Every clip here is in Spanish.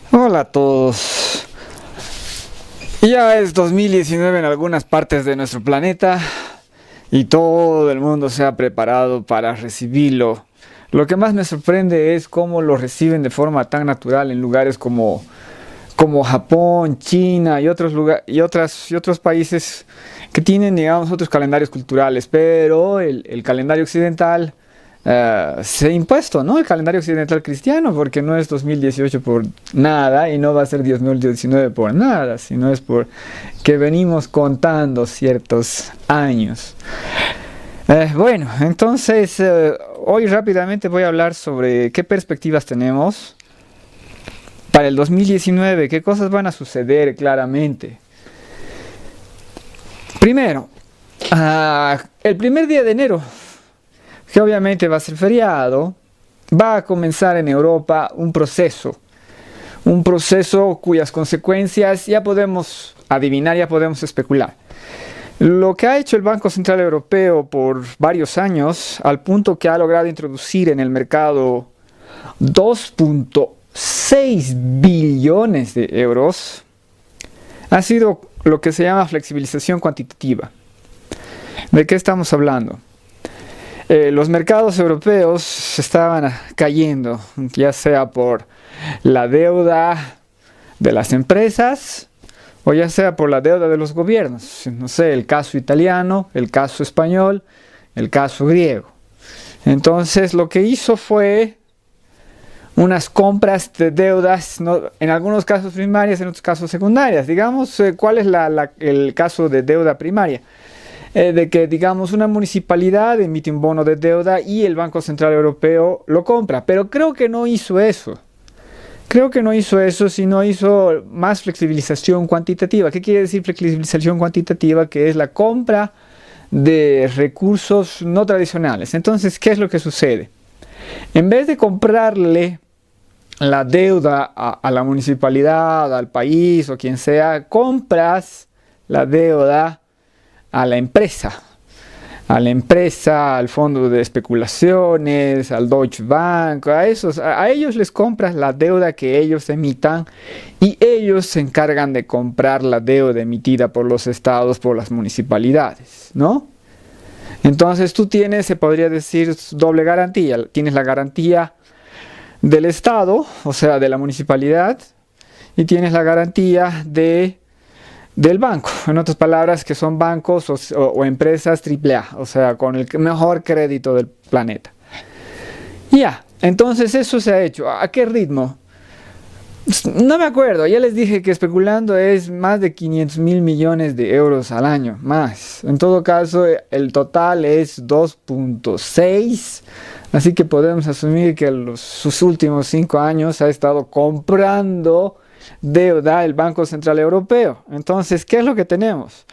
Hola a todos. Ya es 2019 en algunas partes de nuestro planeta y todo el mundo se ha preparado para recibirlo. Lo que más me sorprende es cómo lo reciben de forma tan natural en lugares como Japón, China y otros países que tienen, digamos, otros calendarios culturales, pero el calendario occidental se ha impuesto, ¿no? El calendario occidental cristiano, porque no es 2018 por nada y no va a ser 2019 por nada, sino es por que venimos contando ciertos años. Bueno, entonces hoy rápidamente voy a hablar sobre qué perspectivas tenemos para el 2019, qué cosas van a suceder claramente. Primero, el primer día de enero, que obviamente va a ser feriado, va a comenzar en Europa un proceso cuyas consecuencias ya podemos adivinar, ya podemos especular. Lo que ha hecho el Banco Central Europeo por varios años, al punto que ha logrado introducir en el mercado 2,6 billones de euros, ha sido lo que se llama flexibilización cuantitativa. ¿De qué estamos hablando? Los mercados europeos estaban cayendo, ya sea por la deuda de las empresas o ya sea por la deuda de los gobiernos. No sé, el caso italiano, el caso español, el caso griego. Entonces lo que hizo fue unas compras de deudas, ¿no? En algunos casos primarias, en otros casos secundarias. Digamos, ¿cuál es el caso de deuda primaria? De que, digamos, una municipalidad emite un bono de deuda y el Banco Central Europeo lo compra. Pero creo que no hizo eso. Creo que no hizo eso, sino hizo más flexibilización cuantitativa. ¿Qué quiere decir flexibilización cuantitativa? Que es la compra de recursos no tradicionales. Entonces, ¿qué es lo que sucede? En vez de comprarle la deuda a la municipalidad, al país o quien sea, compras la deuda a la empresa, al fondo de especulaciones, al Deutsche Bank, a ellos les compras la deuda que ellos emitan y ellos se encargan de comprar la deuda emitida por los estados, por las municipalidades, ¿no? Entonces tú tienes, se podría decir, doble garantía. Tienes la garantía del estado, o sea, de la municipalidad, y tienes la garantía del banco, en otras palabras, que son bancos o empresas AAA, o sea, con el mejor crédito del planeta. Ya, entonces eso se ha hecho. ¿A qué ritmo? No me acuerdo, ya les dije que especulando es más de 500.000 millones de euros al año, más. En todo caso, el total es 2,6, así que podemos asumir que sus últimos 5 años ha estado comprando deuda el Banco Central Europeo. Entonces, ¿qué es lo que tenemos?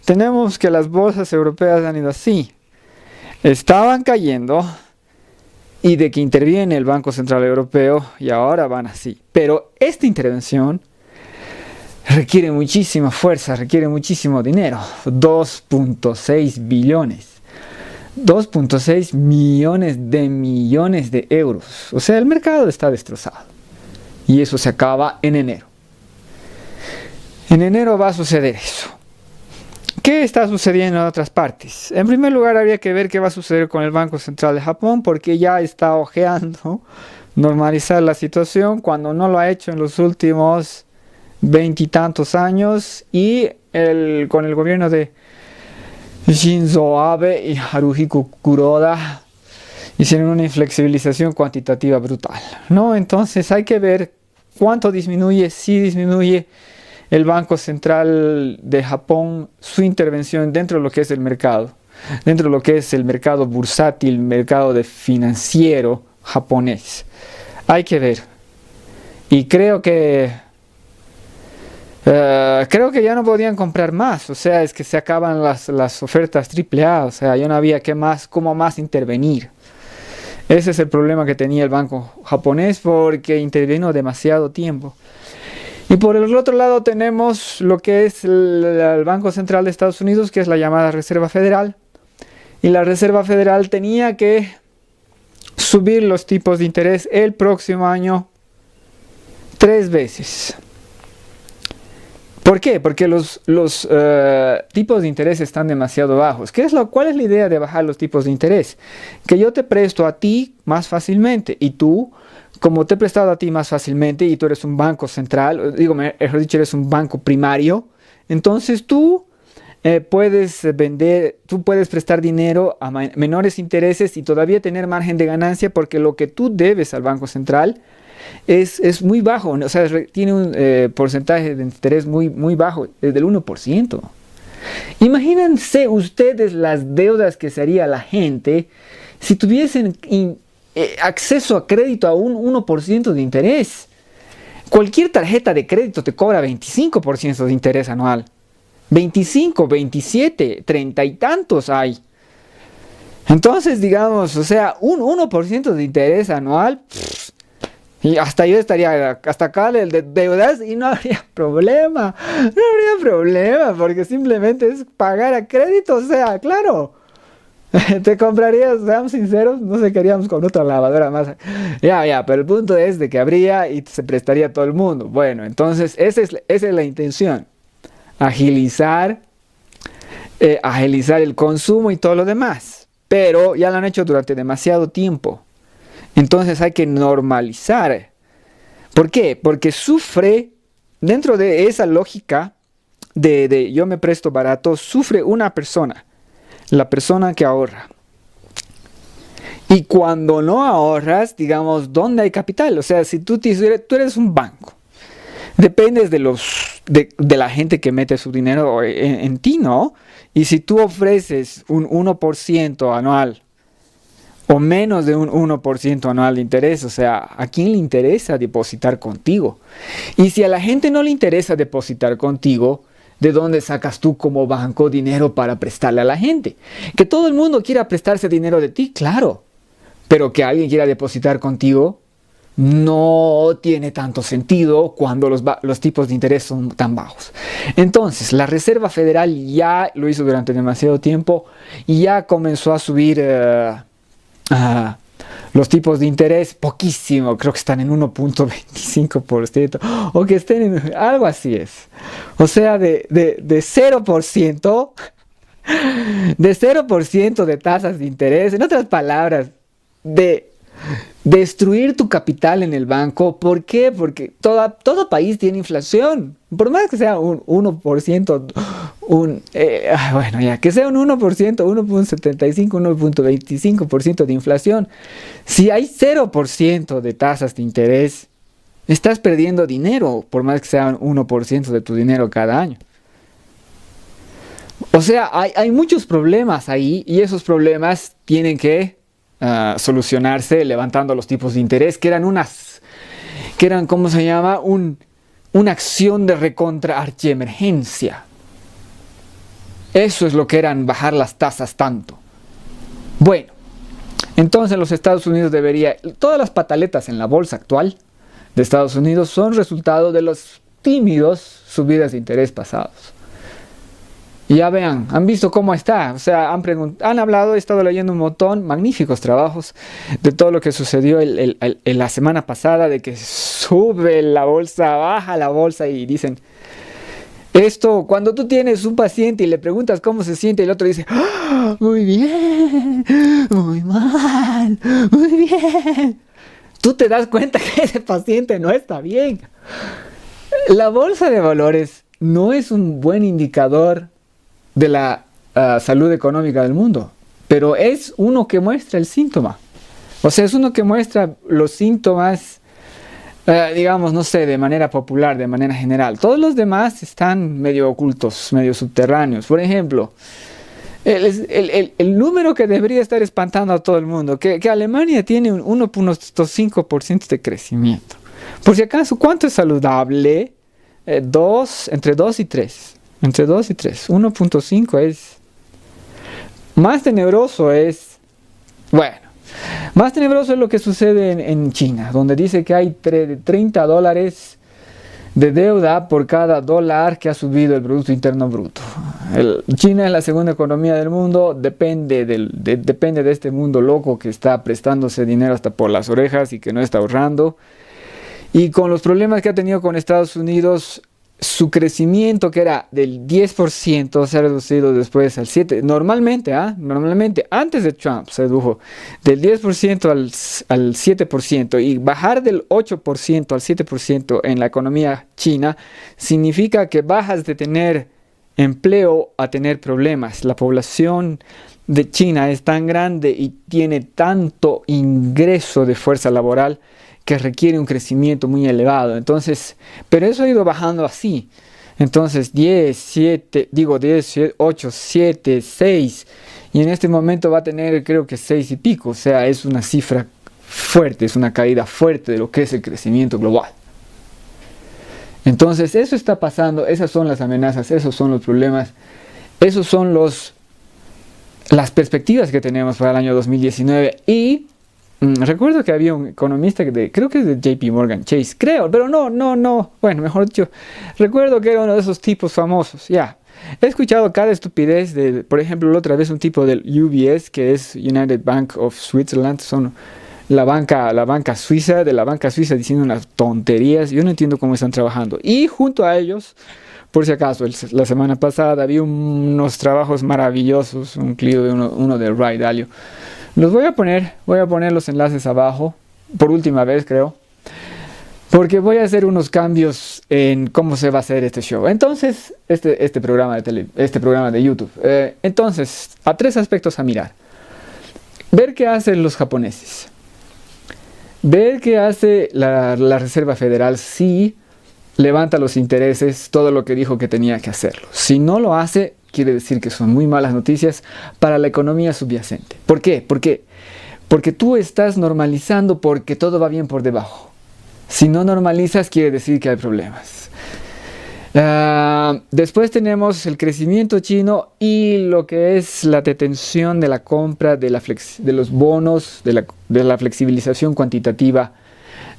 Tenemos que las bolsas europeas han ido así. Estaban cayendo y de que interviene el Banco Central Europeo y ahora van así. Pero esta intervención requiere muchísima fuerza, requiere muchísimo dinero. 2,6 billones. 2,6 millones de euros. O sea, el mercado está destrozado. Y eso se acaba en enero. En enero va a suceder eso. ¿Qué está sucediendo en otras partes? En primer lugar, habría que ver qué va a suceder con el Banco Central de Japón, porque ya está ojeando normalizar la situación cuando no lo ha hecho en los últimos 20 y tantos años, y con el gobierno de Shinzo Abe y Haruhiko Kuroda hicieron una inflexibilización cuantitativa brutal, ¿no? Entonces hay que ver cuánto disminuye, si disminuye el Banco Central de Japón su intervención dentro de lo que es el mercado, dentro de lo que es el mercado bursátil, mercado financiero japonés. Hay que ver. Y creo que ya no podían comprar más, o sea, es que se acaban las ofertas AAA, o sea, ya no había cómo más intervenir. Ese es el problema que tenía el banco japonés, porque intervino demasiado tiempo. Y por el otro lado tenemos lo que es el Banco Central de Estados Unidos, que es la llamada Reserva Federal. Y la Reserva Federal tenía que subir los tipos de interés el próximo año 3 veces. ¿Por qué? Porque los tipos de interés están demasiado bajos. ¿Cuál es la idea de bajar los tipos de interés? Que yo te presto a ti más fácilmente y tú, como te he prestado a ti más fácilmente y tú eres un banco central, mejor dicho, eres un banco primario, entonces tú puedes prestar dinero a menores intereses y todavía tener margen de ganancia porque lo que tú debes al Banco Central es muy bajo, o sea, tiene un porcentaje de interés muy, muy bajo, es del 1%. Imagínense ustedes las deudas que se haría la gente si tuviesen acceso a crédito a un 1% de interés. Cualquier tarjeta de crédito te cobra 25% de interés anual. 25, 27, 30 y tantos hay. Entonces, digamos, o sea, un 1% de interés anual, y hasta yo estaría hasta acá de deudas y no habría problema. No habría problema, porque simplemente es pagar a crédito, o sea, claro. Te comprarías, seamos sinceros, no sé, queríamos con otra lavadora más. Ya, pero el punto es de que habría y se prestaría a todo el mundo. Bueno, entonces esa es la intención. Agilizar el consumo y todo lo demás. Pero ya lo han hecho durante demasiado tiempo. Entonces hay que normalizar. ¿Por qué? Porque sufre, dentro de esa lógica de yo me presto barato, sufre una persona. La persona que ahorra. Y cuando no ahorras, digamos, ¿dónde hay capital? O sea, si tú eres un banco, dependes de la gente que mete su dinero en ti, ¿no? Y si tú ofreces un 1% anual o menos de un 1% anual de interés, o sea, ¿a quién le interesa depositar contigo? Y si a la gente no le interesa depositar contigo, ¿de dónde sacas tú como banco dinero para prestarle a la gente? Que todo el mundo quiera prestarse dinero de ti, claro. Pero que alguien quiera depositar contigo no tiene tanto sentido cuando los tipos de interés son tan bajos. Entonces, la Reserva Federal ya lo hizo durante demasiado tiempo y ya comenzó a subir los tipos de interés poquísimo, creo que están en 1.25% o que estén en algo así es. O sea, de 0%, de 0% de tasas de interés, en otras palabras, de destruir tu capital en el banco. ¿Por qué? Porque todo país tiene inflación. Por más que sea un 1%, bueno, ya, que sea un 1%, 1.75, 1.25% de inflación. Si hay 0% de tasas de interés, estás perdiendo dinero, por más que sea un 1% de tu dinero cada año. O sea, hay muchos problemas ahí y esos problemas tienen que solucionarse levantando los tipos de interés, que eran, ¿cómo se llama? Una acción de recontra archiemergencia. Eso es lo que eran bajar las tasas tanto. Bueno, entonces los Estados Unidos todas las pataletas en la bolsa actual de Estados Unidos son resultado de los tímidos subidas de interés pasados. Y ya vean, han visto cómo está, o sea, han hablado, he estado leyendo un montón, magníficos trabajos de todo lo que sucedió la semana pasada, de que sube la bolsa, baja la bolsa y dicen, esto, cuando tú tienes un paciente y le preguntas cómo se siente, el otro dice, ¡oh, muy bien, muy mal, muy bien! Tú te das cuenta que ese paciente no está bien. La bolsa de valores no es un buen indicador de la salud económica del mundo, pero es uno que muestra el síntoma. O sea, es uno que muestra los síntomas, digamos, no sé, de manera popular, de manera general. Todos los demás están medio ocultos, medio subterráneos. Por ejemplo, el número que debería estar espantando a todo el mundo, que Alemania tiene un 1.5% de crecimiento. Por si acaso, ¿cuánto es saludable? Entre 2 y 3. Entre 2 y 3. 1.5 es... Más tenebroso es... Bueno, más tenebroso es lo que sucede en China, donde dice que hay $30 de deuda por cada dólar que ha subido el Producto Interno Bruto. China es la segunda economía del mundo, depende de este mundo loco que está prestándose dinero hasta por las orejas y que no está ahorrando. Y con los problemas que ha tenido con Estados Unidos, su crecimiento, que era del 10%, se ha reducido después al 7%. Normalmente, antes de Trump, se redujo del 10% al 7%. Y bajar del 8% al 7% en la economía china significa que bajas de tener empleo a tener problemas. La población de China es tan grande y tiene tanto ingreso de fuerza laboral que requiere un crecimiento muy elevado. Entonces, pero eso ha ido bajando así. Entonces, 8, 7, 6. Y en este momento va a tener, creo que 6 y pico. O sea, es una cifra fuerte, es una caída fuerte de lo que es el crecimiento global. Entonces, eso está pasando. Esas son las amenazas, esos son los problemas, esos son las perspectivas que tenemos para el año 2019. Y recuerdo que había un economista creo que es de JP Morgan Chase, creo, pero no, bueno, mejor dicho, recuerdo que era uno de esos tipos famosos, ya. He escuchado cada estupidez por ejemplo, la otra vez un tipo del UBS, que es United Bank of Switzerland, son la banca suiza, diciendo unas tonterías. Yo no entiendo cómo están trabajando. Y junto a ellos, por si acaso, la semana pasada había unos trabajos maravillosos, un clip de uno de Ray Dalio. Los voy a poner los enlaces abajo, por última vez creo, porque voy a hacer unos cambios en cómo se va a hacer este show. Entonces, este programa de YouTube. Entonces, a 3 aspectos a mirar. Ver qué hacen los japoneses. Ver qué hace la Reserva Federal si levanta los intereses, todo lo que dijo que tenía que hacerlo. Si no lo hace, quiere decir que son muy malas noticias para la economía subyacente. ¿Por qué? Porque tú estás normalizando porque todo va bien por debajo. Si no normalizas, quiere decir que hay problemas. Después tenemos el crecimiento chino y lo que es la detención de la compra de los bonos, de la flexibilización cuantitativa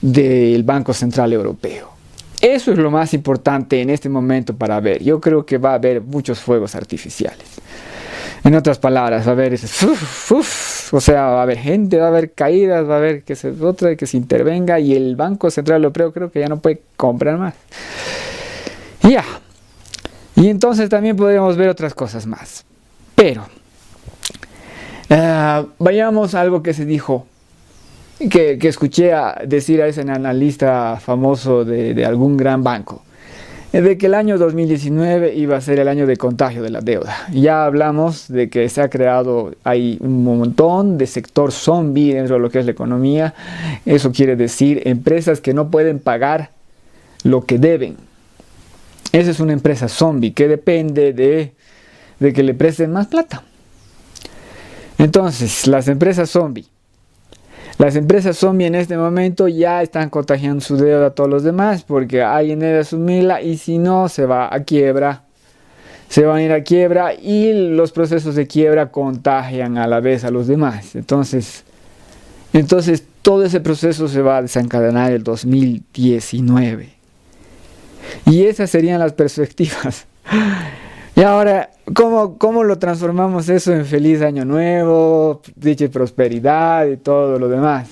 del Banco Central Europeo. Eso es lo más importante en este momento para ver. Yo creo que va a haber muchos fuegos artificiales. En otras palabras, va a haber o sea, va a haber gente, va a haber caídas, va a haber que se intervenga y el Banco Central Europeo creo que ya no puede comprar más. Ya. Y entonces también podríamos ver otras cosas más. Pero, vayamos a algo que se dijo, que escuché decir a ese analista famoso de algún gran banco, de que el año 2019 iba a ser el año de contagio de la deuda. Ya hablamos de que se ha creado, hay un montón de sector zombie dentro de lo que es la economía. Eso quiere decir empresas que no pueden pagar lo que deben. Esa es una empresa zombie que depende de que le presten más plata. Entonces, las empresas zombie en este momento ya están contagiando su deuda a todos los demás porque alguien debe asumirla y si no se va a quiebra. Se van a ir a quiebra y los procesos de quiebra contagian a la vez a los demás. Entonces todo ese proceso se va a desencadenar en el 2019. Y esas serían las perspectivas. Y ahora, ¿cómo lo transformamos eso en feliz año nuevo, dicha prosperidad y todo lo demás?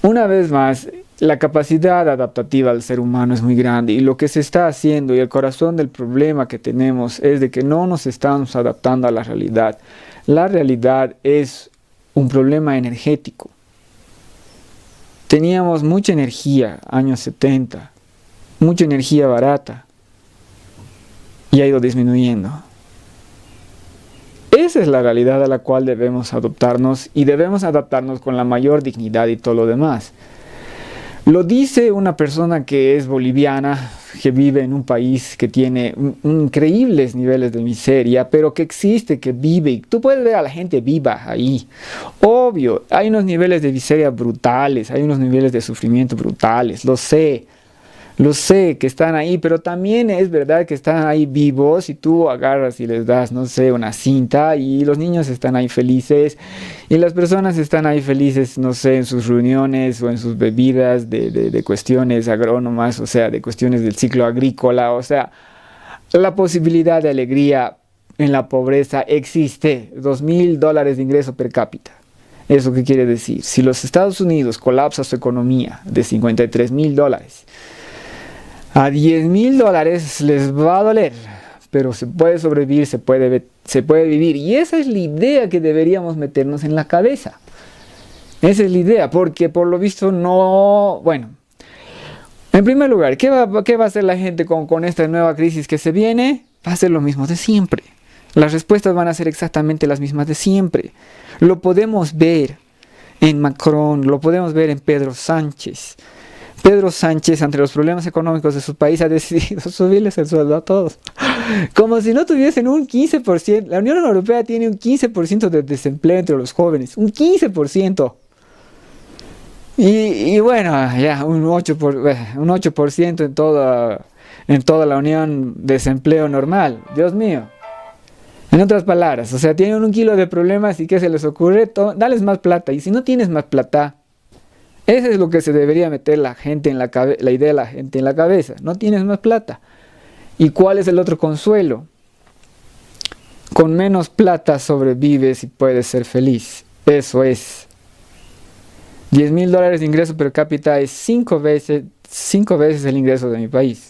Una vez más, la capacidad adaptativa del ser humano es muy grande y lo que se está haciendo y el corazón del problema que tenemos es de que no nos estamos adaptando a la realidad. La realidad es un problema energético. Teníamos mucha energía, años 70, mucha energía barata. Y ha ido disminuyendo. Esa es la realidad a la cual debemos adaptarnos y debemos adaptarnos con la mayor dignidad y todo lo demás. Lo dice una persona que es boliviana, que vive en un país que tiene increíbles niveles de miseria, pero que existe, que vive. Tú puedes ver a la gente viva ahí. Obvio, hay unos niveles de miseria brutales, hay unos niveles de sufrimiento brutales, lo sé que están ahí, pero también es verdad que están ahí vivos y tú agarras y les das, no sé, una cinta y los niños están ahí felices y las personas están ahí felices, no sé, en sus reuniones o en sus bebidas de cuestiones agrónomas, o sea, de cuestiones del ciclo agrícola, o sea, la posibilidad de alegría en la pobreza existe, $2,000 de ingreso per cápita. ¿Eso qué quiere decir? Si los Estados Unidos colapsa su economía de $53,000, a $10,000 les va a doler, pero se puede sobrevivir, se puede vivir. Y esa es la idea que deberíamos meternos en la cabeza. Esa es la idea, porque por lo visto no... Bueno, en primer lugar, ¿qué va a hacer la gente con esta nueva crisis que se viene? Va a ser lo mismo de siempre. Las respuestas van a ser exactamente las mismas de siempre. Lo podemos ver en Macron, lo podemos ver en Pedro Sánchez. Pedro Sánchez, ante los problemas económicos de su país, ha decidido subirles el sueldo a todos. Como si no tuviesen un 15%. La Unión Europea tiene un 15% de desempleo entre los jóvenes. Un 15%. Y bueno, ya un 8% en toda la Unión de desempleo normal. Dios mío. En otras palabras, o sea, tienen un kilo de problemas y ¿qué se les ocurre? Dales más plata. Y si no tienes más plata, eso es lo que se debería meter la gente en la idea de la gente en la cabeza. No tienes más plata. ¿Y cuál es el otro consuelo? Con menos plata sobrevives y puedes ser feliz. Eso es. $10,000 de ingreso per cápita es 5 veces el ingreso de mi país.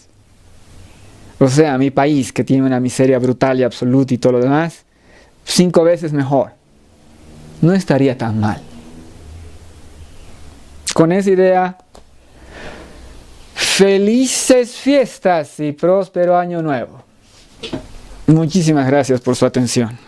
O sea, mi país, que tiene una miseria brutal y absoluta y todo lo demás, 5 veces mejor. No estaría tan mal. Con esa idea, felices fiestas y próspero año nuevo. Muchísimas gracias por su atención.